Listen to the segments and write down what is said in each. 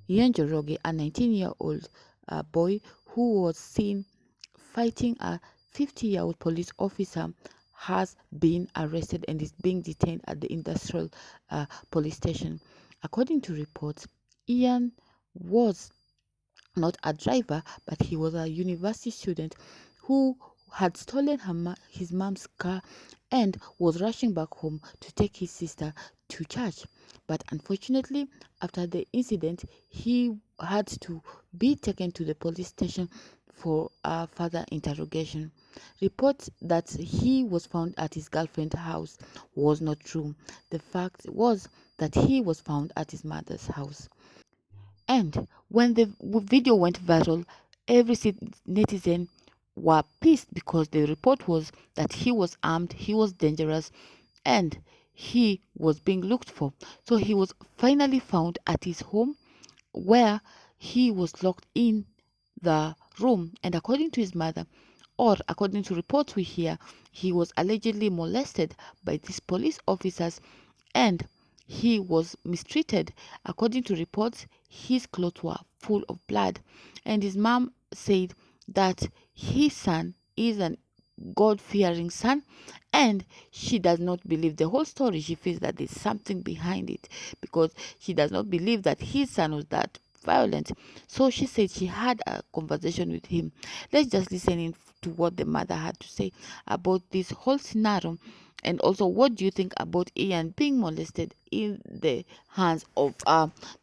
Njoroge, a 19-year-old boy who was seen fighting a 50-year-old police officer, has been arrested and is being detained at the industrial police station. According to reports, Ian was not a driver, but he was a university student who had stolen his mom's car and was rushing back home to take his sister to church. But unfortunately, after the incident, he had to be taken to the police station for a further interrogation. Reports that he was found at his girlfriend's house was not true. The fact was that he was found at his mother's house. And when the video went viral, every netizen were pissed because the report was that he was armed, he was dangerous, and he was being looked for. So he was finally found at his home, where he was locked in the room. And according to his mother, or according to reports we hear, he was allegedly molested by these police officers and he was mistreated. According to reports, his clothes were full of blood, and his mom said that his son is an God-fearing son, and she does not believe the whole story. She feels that there's something behind it because she does not believe that his son was that violent. So she said she had a conversation with him. Let's just listen in to what the mother had to say about this whole scenario. And also, what do you think about Ian being molested in the hands of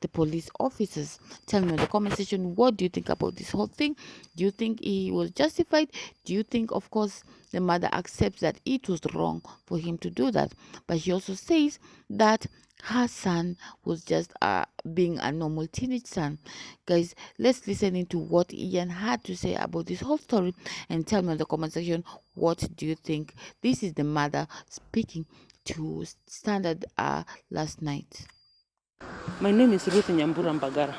the police officers? Tell me in the comment section, what do you think about this whole thing? Do you think he was justified? Do you think, of course, the mother accepts that it was wrong for him to do that? But she also says that her son was just being a normal teenage son. Guys, let's listen into what Ian had to say about this whole story and tell me in the comment section, what do you think? This is the mother speaking to Standard last night. My name is Ruth Nyambura Mbagara.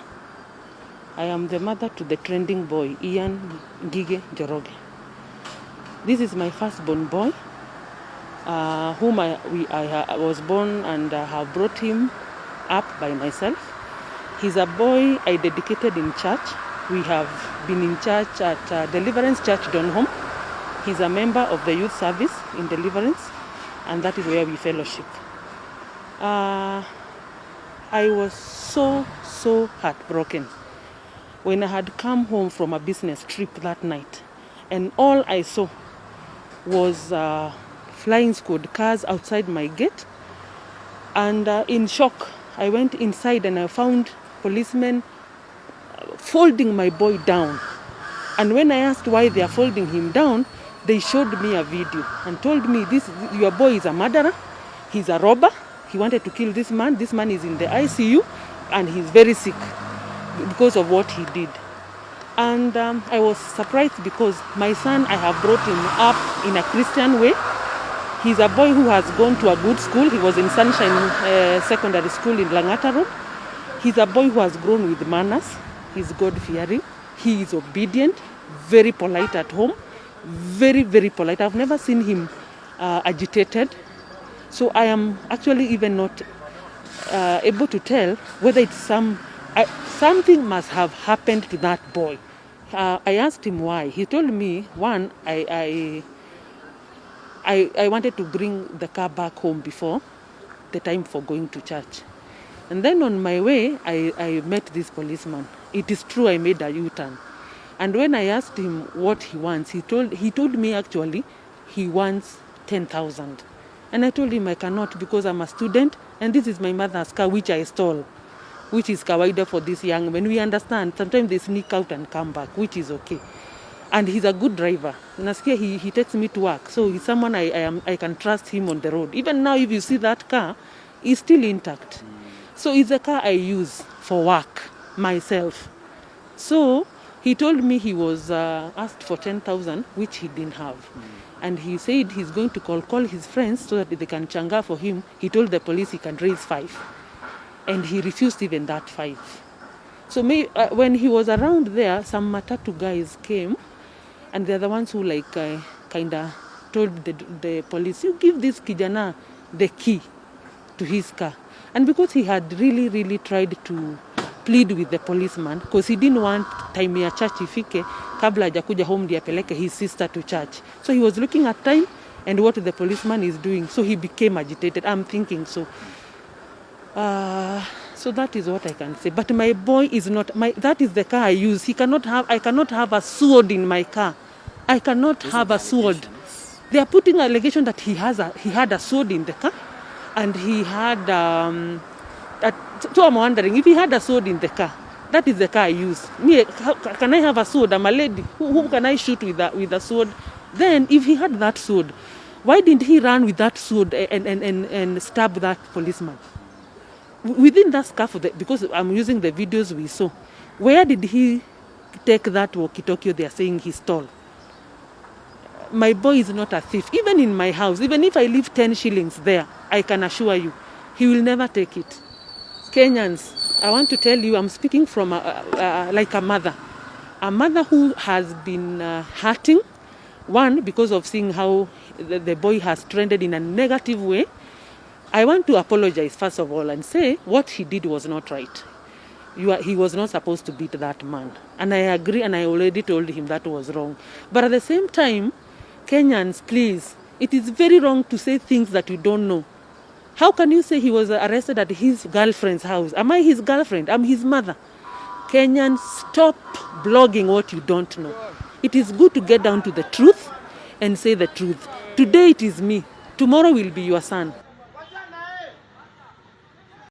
I am the mother to the trending boy, Ian Njoroge. This is my firstborn boy, whom I was born and have brought him up by myself. He's a boy I dedicated in church. We have been in church at Deliverance Church Donholm. He's a member of the youth service in Deliverance, and that is where we fellowship. I was so heartbroken when I had come home from a business trip that night, and all I saw was flying squad cars outside my gate. And in shock, I went inside and I found policemen folding my boy down. And when I asked why they are folding him down, they showed me a video and told me, your boy is a murderer, he's a robber, he wanted to kill this man is in the ICU and he's very sick because of what he did. And I was surprised because my son, I have brought him up in a Christian way. He's a boy who has gone to a good school. He was in Sunshine Secondary School in Langata Road. He's a boy who has grown with manners. He's God-fearing. He is obedient, very polite at home, very polite. I've never seen him agitated. So I am actually even not able to tell whether it's something must have happened to that boy. I asked him why. He told me, one, I wanted to bring the car back home before the time for going to church. And then on my way, I met this policeman. It is true, I made a U-turn. And when I asked him what he wants, he told me actually he wants 10,000. And I told him I cannot because I'm a student and this is my mother's car which I stole, which is kawaida for this young men. We understand, sometimes they sneak out and come back, which is okay. And he's a good driver. Nasikia, he takes me to work. So he's someone I can trust him on the road. Even now, if you see that car, it's still intact. So it's a car I use for work, myself. So he told me he was asked for 10,000, which he didn't have. And he said he's going to call his friends so that they can changa for him. He told the police he can raise 5. And he refused even that 5. So when he was around there, some matatu guys came. And they're the ones who kind of told the police, you give this kijana the key to his car. And because he had really tried to plead with the policeman because he didn't want time ya church ifike kabla hajakuja home ndiye apeleke his sister to church. So he was looking at time and what the policeman is doing. So he became agitated. I'm thinking so. So that is what I can say. But my boy is not that is the car I use. I cannot have a sword in my car. I cannot have a sword. They are putting allegation that he had a sword in the car, and he had. So I'm wondering if he had a sword in the car. That is the car I use. Me, can I have a sword? I'm a lady. Who can I shoot with a sword? Then, if he had that sword, why didn't he run with that sword and stab that policeman? Within that scarf, because I'm using the videos we saw, where did he take that walkie-talkie they are saying he stole? My boy is not a thief. Even in my house, even if I leave 10 shillings there, I can assure you, he will never take it. Kenyans, I want to tell you, I'm speaking from like a mother who has been hurting, one, because of seeing how the boy has trended in a negative way. I want to apologize, first of all, and say what he did was not right. He was not supposed to beat that man. And I agree, and I already told him that was wrong. But at the same time, Kenyans, please, it is very wrong to say things that you don't know. How can you say he was arrested at his girlfriend's house? Am I his girlfriend? I'm his mother. Kenyans, stop blogging what you don't know. It is good to get down to the truth and say the truth. Today it is me. Tomorrow will be your son.